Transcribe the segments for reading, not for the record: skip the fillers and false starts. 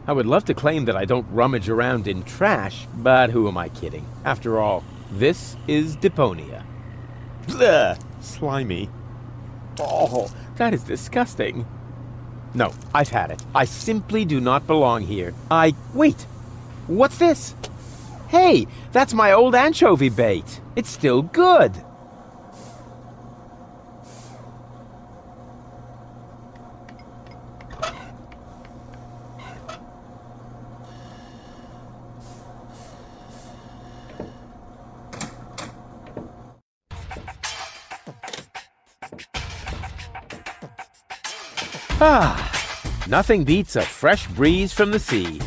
I would love to claim that I don't rummage around in trash, but who am I kidding? After all, this is Deponia. Blech! Slimy. Oh, that is disgusting. No, I've had it. I simply do not belong here. Wait! What's this? Hey, that's my old anchovy bait. It's still good. Nothing beats a fresh breeze from the sea.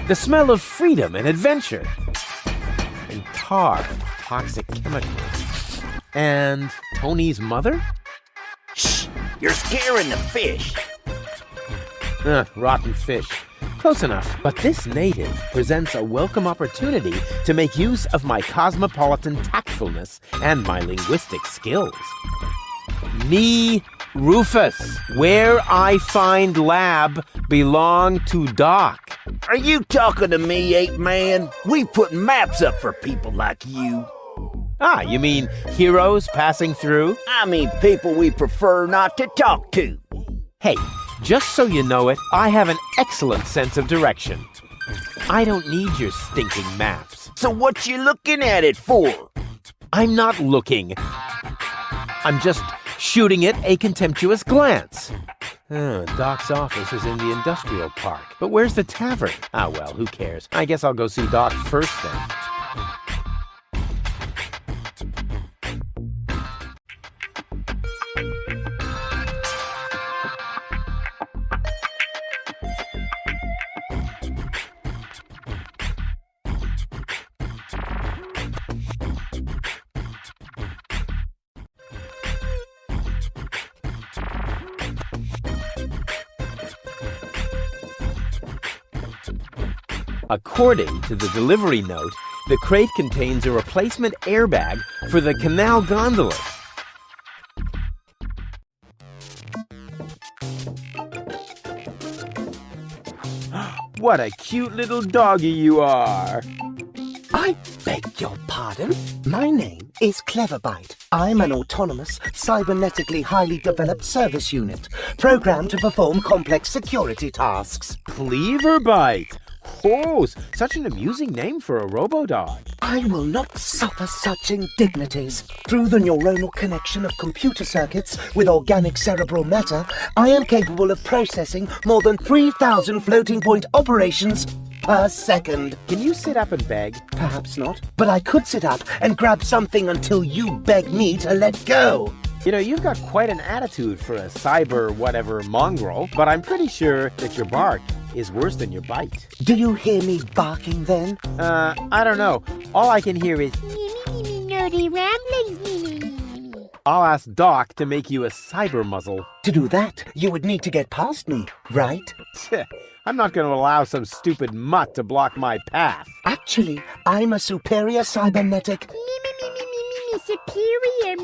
The smell of freedom and adventure. And tar, toxic chemicals. And Tony's mother? Shh! You're scaring the fish. Rotten fish. Close enough. But this native presents a welcome opportunity to make use of my cosmopolitan tactfulness and my linguistic skills. Me, Rufus, where I find lab belong to Doc. Are you talking to me, ape man? We put maps up for people like you. You mean heroes passing through? I mean people we prefer not to talk to. Hey, just so you know it, I have an excellent sense of direction. I don't need your stinking maps. So what you looking at it for? I'm not looking. I'm just shooting it a contemptuous glance. Doc's office is in the industrial park. But where's the tavern? Well, who cares? I guess I'll go see Doc first then. According to the delivery note, the crate contains a replacement airbag for the canal gondolas. What a cute little doggy you are! I beg your pardon? My name is Cleverbite. I'm an autonomous, cybernetically highly developed service unit, programmed to perform complex security tasks. Cleverbite! Oh, such an amusing name for a robo-dog. I will not suffer such indignities. Through the neuronal connection of computer circuits with organic cerebral matter, I am capable of processing more than 3,000 floating point operations per second. Can you sit up and beg? Perhaps not, but I could sit up and grab something until you beg me to let go. You know, you've got quite an attitude for a cyber-whatever mongrel, but I'm pretty sure that your bark is worse than your bite. Do you hear me barking then? I don't know. All I can hear is nerdy ramblings. I'll ask Doc to make you a cyber muzzle. To do that, you would need to get past me, right? I'm not going to allow some stupid mutt to block my path. Actually, I'm a superior cybernetic. Superior.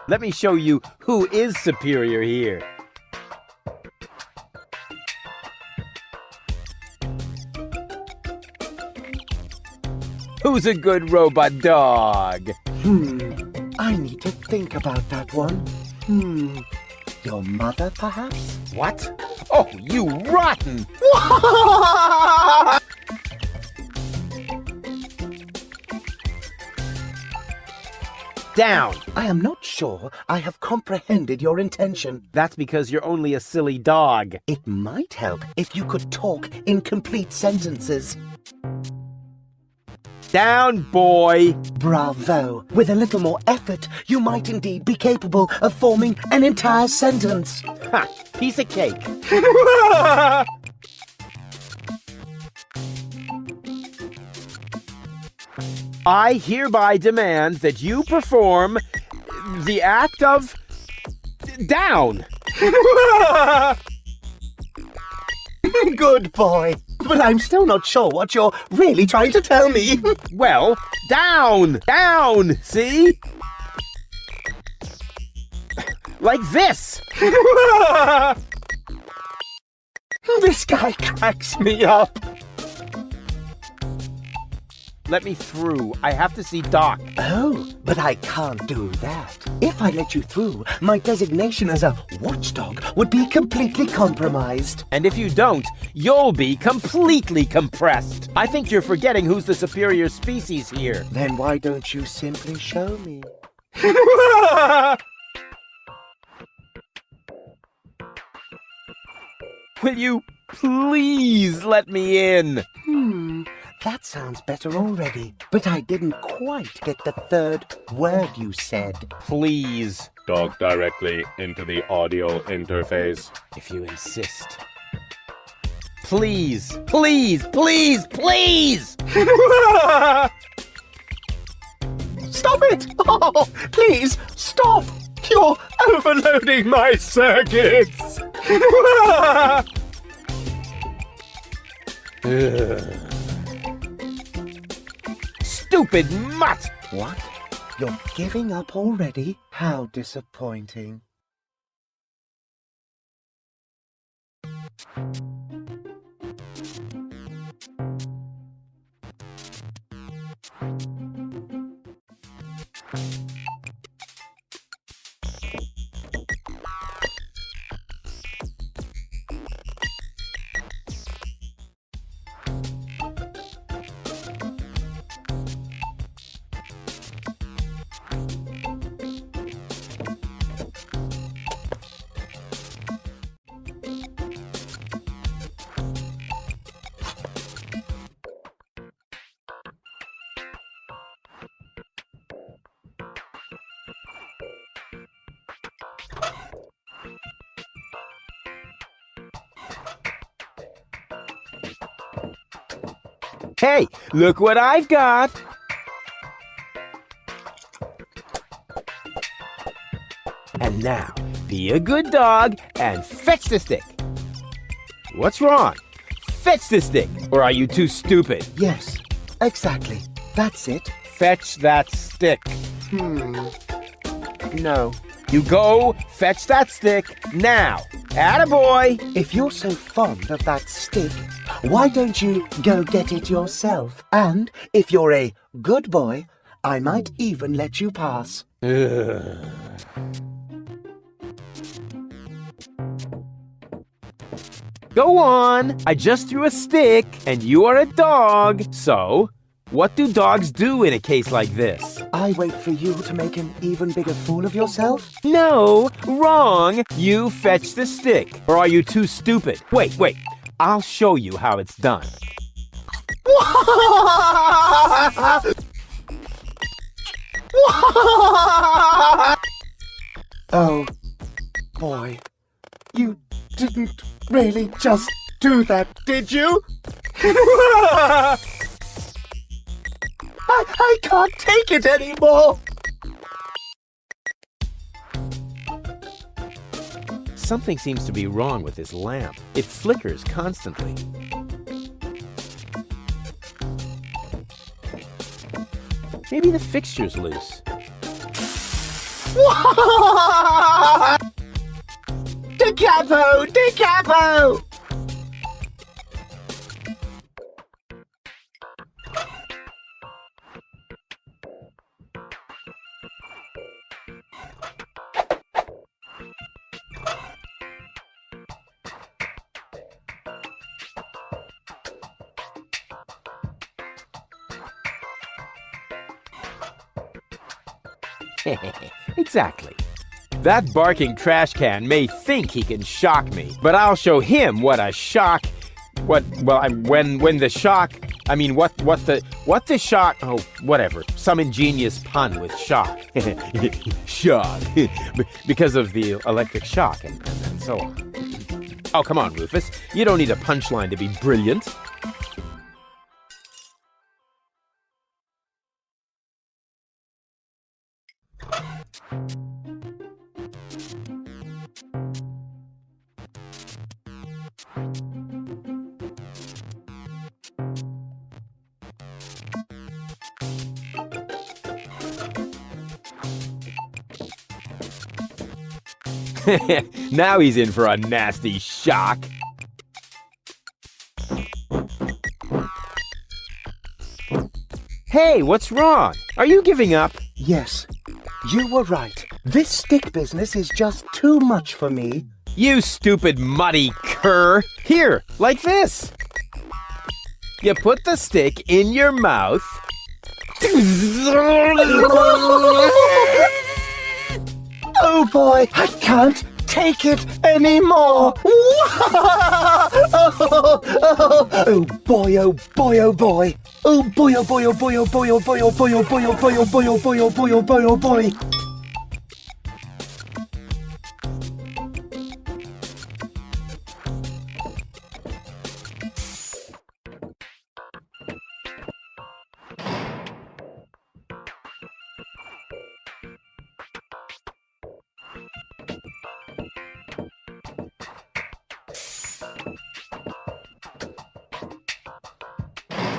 Let me show you who is superior here. Who's a good robot dog? I need to think about that one. Your mother, perhaps? What? Oh, you rotten! Down! I am not sure I have comprehended your intention. That's because you're only a silly dog. It might help if you could talk in complete sentences. Down, boy! Bravo! With a little more effort, you might indeed be capable of forming an entire sentence. Ha! Piece of cake. I hereby demand that you perform the act of down. Good boy. But I'm still not sure what you're really trying to tell me. Well, down! Down! See? Like this! This guy cracks me up. Let me through. I have to see Doc. Oh, but I can't do that. If I let you through, my designation as a watchdog would be completely compromised. And if you don't, you'll be completely compressed. I think you're forgetting who's the superior species here. Then why don't you simply show me? Will you please let me in? That sounds better already. But I didn't quite get the third word you said. Please, Talk directly into the audio interface. if you insist. Please, please, please, please! Stop it! Oh, please, stop! You're overloading my circuits! Stupid mutt! What? You're giving up already? How disappointing. Hey, look what I've got! And now, be a good dog and fetch the stick. What's wrong? Fetch the stick, or are you too stupid? Yes, exactly. That's it. Fetch that stick. No. You go fetch that stick now. Attaboy! If you're so fond of that stick, why don't you go get it yourself? And if you're a good boy, I might even let you pass. Go on. I just threw a stick, and you are a dog. So, what do dogs do in a case like this? I wait for you to make an even bigger fool of yourself? No, wrong. You fetch the stick. Or are you too stupid? Wait. I'll show you how it's done. Oh, boy. You didn't really just do that, did you? I can't take it anymore. Something seems to be wrong with this lamp. It flickers constantly. Maybe the fixture's loose. Da capo! Exactly. That barking trash can may think he can shock me, but I'll show him what a shock. What the shock. Oh, whatever. Some ingenious pun with shock. Shock. Because of the electric shock and so on. Oh, come on, Rufus. You don't need a punchline to be brilliant. Now he's in for a nasty shock. Hey, what's wrong? Are you giving up? Yes, you were right. This stick business is just too much for me. You stupid muddy cur. Here, like this. You put the stick in your mouth. Oh boy, I can't take it anymore. Oh boy, oh boy, oh boy. Oh boy, oh boy, oh boy, oh boy, oh boy, oh boy, oh boy, oh boy, oh boy, oh boy, oh boy, oh boy, oh boy.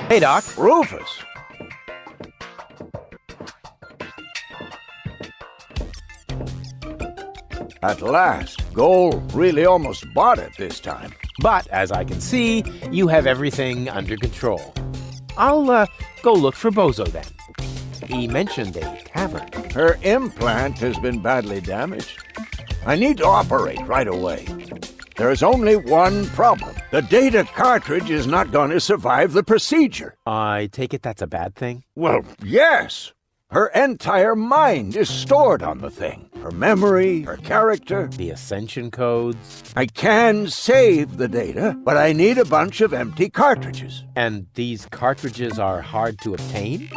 Hey, Doc. Rufus. At last, Goal really almost bought it this time. But, as I can see, you have everything under control. I'll, go look for Bozo then. He mentioned a tavern. Her implant has been badly damaged. I need to operate right away. There is only one problem. The data cartridge is not going to survive the procedure. I take it that's a bad thing? Well, yes. Her entire mind is stored on the thing. Her memory, her character. The ascension codes? I can save the data, but I need a bunch of empty cartridges. And these cartridges are hard to obtain?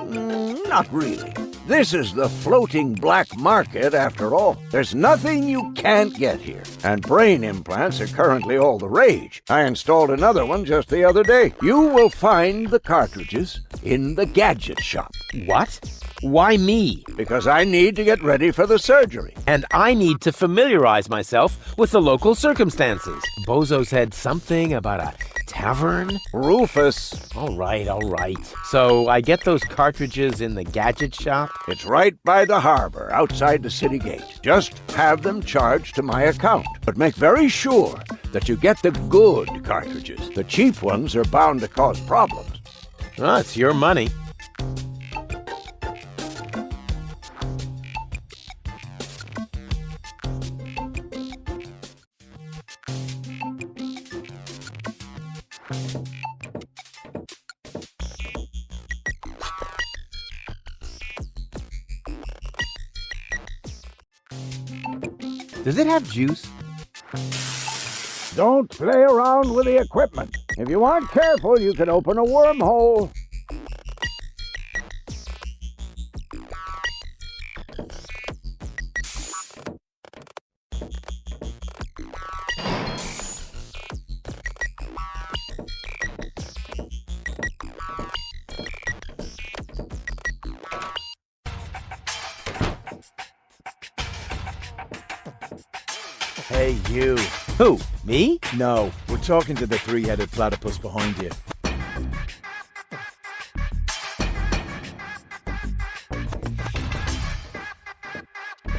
Not really. This is the floating black market after all. There's nothing you can't get here. And brain implants are currently all the rage. I installed another one just the other day. You will find the cartridges in the gadget shop. What? Why me? Because I need to get ready for the surgery. And I need to familiarize myself with the local circumstances. Bozo said something about a tavern? Rufus. All right. So I get those cartridges in the gadget shop? It's right by the harbor, outside the city gate. Just have them charged to my account. But make very sure that you get the good cartridges. The cheap ones are bound to cause problems. Well, it's your money. Does it have juice? Don't play around with the equipment. If you aren't careful, you can open a wormhole. Hey, you. Who? Me? No, we're talking to the three-headed platypus behind you.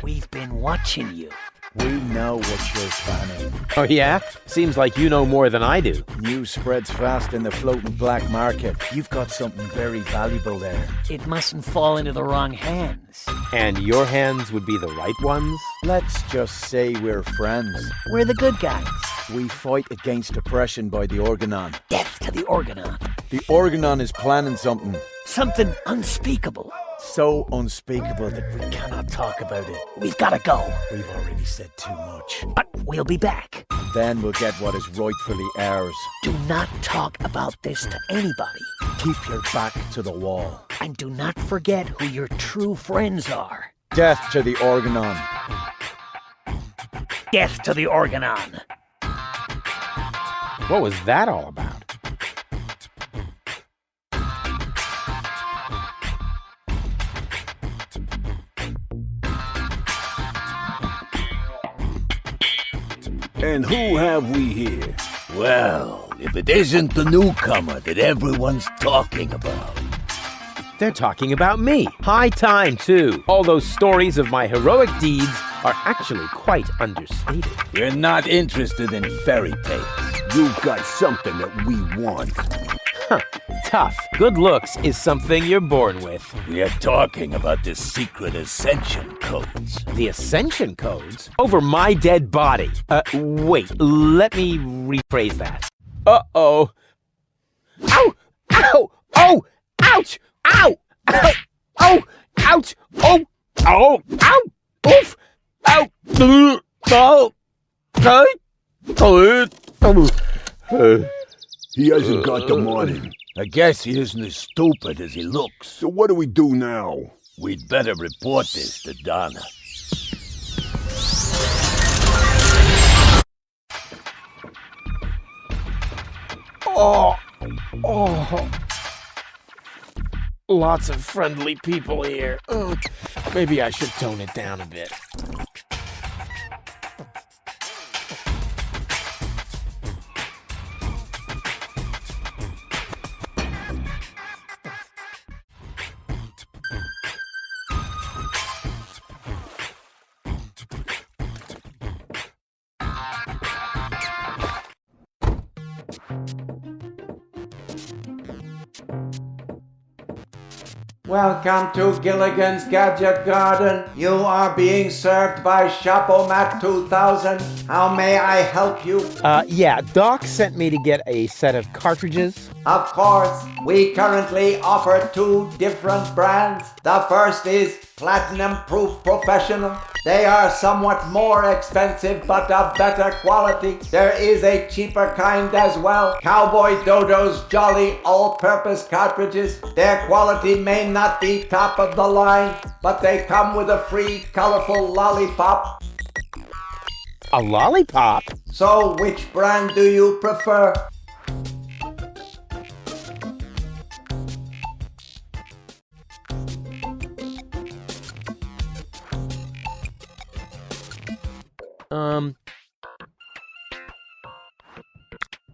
We've been watching you. We know what you're planning. Oh, yeah? Seems like you know more than I do. News spreads fast in the floating black market. You've got something very valuable there. It mustn't fall into the wrong hands. And your hands would be the right ones? Let's just say we're friends. We're the good guys. We fight against oppression by the Organon. Death to the Organon. The Organon is planning something Something unspeakable. so unspeakable that we cannot talk about it. We've got to go. We've already said too much. But we'll be back. Then we'll get what is rightfully ours. Do not talk about this to anybody. Keep your back to the wall. And do not forget who your true friends are. Death to the Organon. Death to the Organon. What was that all about? And who have we here? Well, if it isn't the newcomer that everyone's talking about. They're talking about me. High time, too. All those stories of my heroic deeds are actually quite understated. We're not interested in fairy tales. You've got something that we want. Huh. tough. Good looks is something you're born with. We are talking about the secret ascension codes. The ascension codes? Over my dead body. Wait, let me rephrase that. Uh-oh. Ow! Ow! Oh! Ouch! Ow! Ow! Oh! Ouch! Oh! Oh! Ow! Oof! Ow! Oh! He hasn't got the money. I guess he isn't as stupid as he looks. So what do we do now? We'd better report this to Donna. Oh! Oh! Lots of friendly people here. Maybe I should tone it down a bit. Welcome to Gilligan's Gadget Garden. You are being served by Shapomat 2000. How may I help you? Yeah, Doc sent me to get a set of cartridges. Of course, we currently offer 2 different brands. The first is Platinum Proof Professional. They are somewhat more expensive but of better quality. There is a cheaper kind as well. Cowboy Dodo's Jolly All-Purpose Cartridges. Their quality may not be top of the line, but they come with a free colorful lollipop. A lollipop? So which brand do you prefer?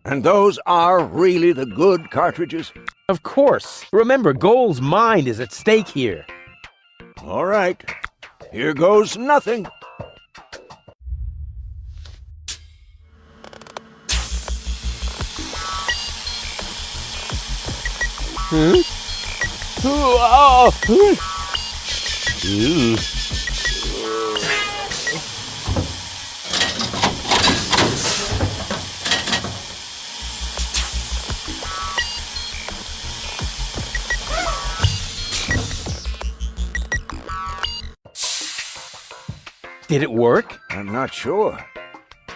And those are really the good cartridges? Of course. Remember, Goal's mind is at stake here. All right. Here goes nothing. Did it work? I'm not sure.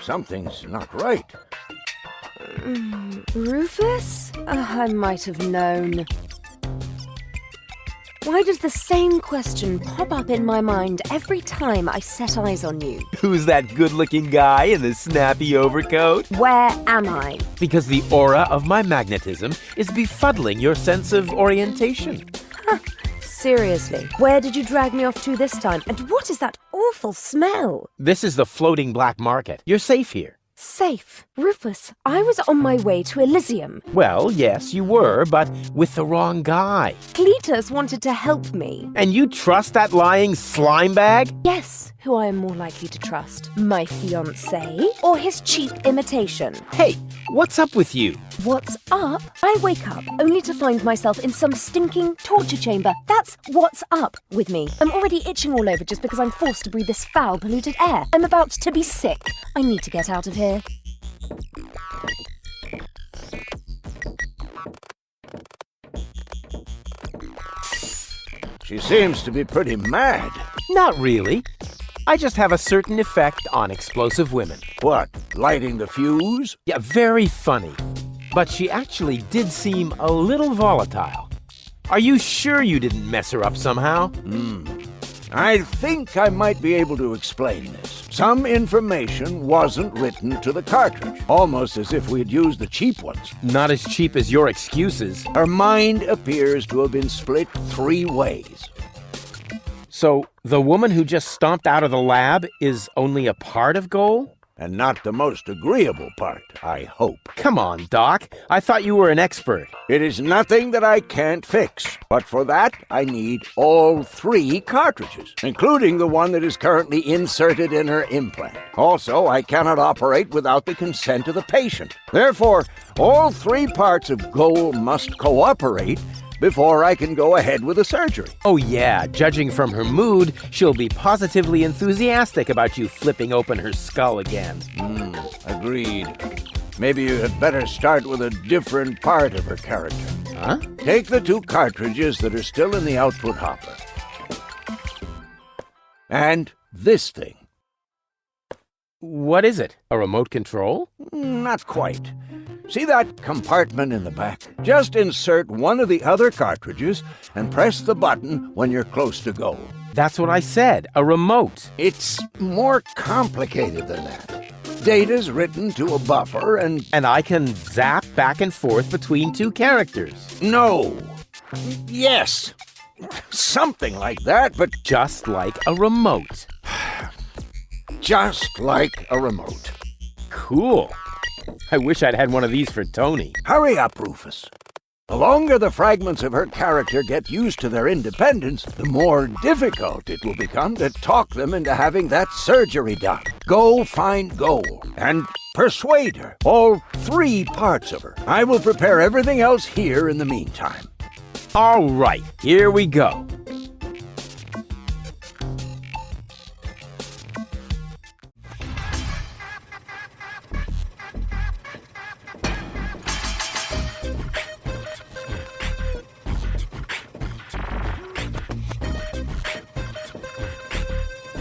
Something's not right. Rufus? I might have known. Why does the same question pop up in my mind every time I set eyes on you? Who's that good-looking guy in the snappy overcoat? Where am I? Because the aura of my magnetism is befuddling your sense of orientation. Seriously, where did you drag me off to this time? And what is that awful smell? This is the floating black market. You're safe here. Safe? Rufus, I was on my way to Elysium. Well, yes, you were, but with the wrong guy. Cletus wanted to help me. And you trust that lying slime bag? Yes, who I am more likely to trust. My fiancé or his cheap imitation? Hey, what's up with you? What's up? I wake up only to find myself in some stinking torture chamber. That's what's up with me. I'm already itching all over just because I'm forced to breathe this foul, polluted air. I'm about to be sick. I need to get out of here. She seems to be pretty mad. Not really. I just have a certain effect on explosive women. What, lighting the fuse? Yeah, very funny. But she actually did seem a little volatile. Are you sure you didn't mess her up somehow? I think I might be able to explain this. Some information wasn't written to the cartridge, almost as if we had used the cheap ones. Not as cheap as your excuses. Her mind appears to have been split 3 ways. So, the woman who just stomped out of the lab is only a part of Goal? and not the most agreeable part, I hope. Come on, Doc. I thought you were an expert. It is nothing that I can't fix, but for that I need all 3 cartridges, including the one that is currently inserted in her implant. Also, I cannot operate without the consent of the patient. Therefore, all 3 parts of Goal must cooperate before I can go ahead with the surgery. Oh yeah, judging from her mood, she'll be positively enthusiastic about you flipping open her skull again. Agreed. Maybe you had better start with a different part of her character. Huh? Take the 2 cartridges that are still in the output hopper. And this thing. What is it? A remote control? Not quite. See that compartment in the back? Just insert one of the other cartridges and press the button when you're close to go. That's what I said, a remote. It's more complicated than that. Data's written to a buffer and... And I can zap back and forth between 2 characters. No. Yes. Something like that, but Just like a remote. just like a remote. Cool. I wish I'd had one of these for Tony. Hurry up, Rufus. The longer the fragments of her character get used to their independence, the more difficult it will become to talk them into having that surgery done. Go find Goal and persuade her. All 3 parts of her. I will prepare everything else here in the meantime. All right, here we go.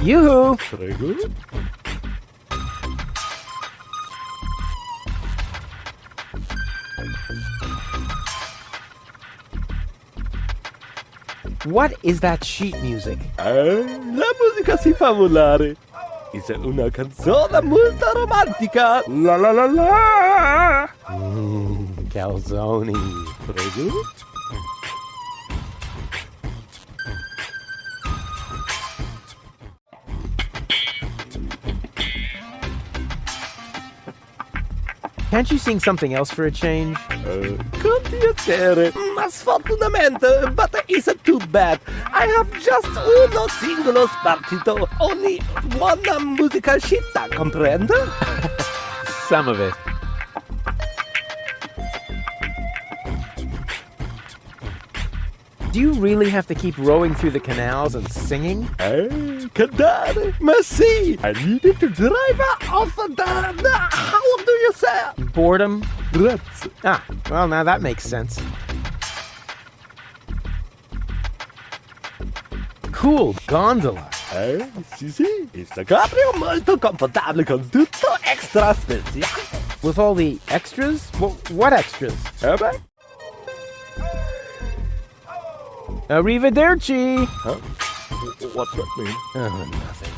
Yoo-hoo! What is that sheet music? La musica si fa volare. È una canzone molto romantica. La la la la. Calzone. Prego. Can't you sing something else for a change? Con piacere, ma sfortunatamente, but it's too bad. I have just uno singolo spartito, only one musica scitta, comprende? Some of it. Do you really have to keep rowing through the canals and singing? Cantare, ma sì! I needed to drive off the how do you say? Boredom? Grazie. Ah, well, now that makes sense. Cool gondola. Sì, sì, questo cabrio molto confortabile con tutto extra speciale. With all the extras? What extras? Beh? Arrivederci! Huh? What's that mean? Oh, nothing.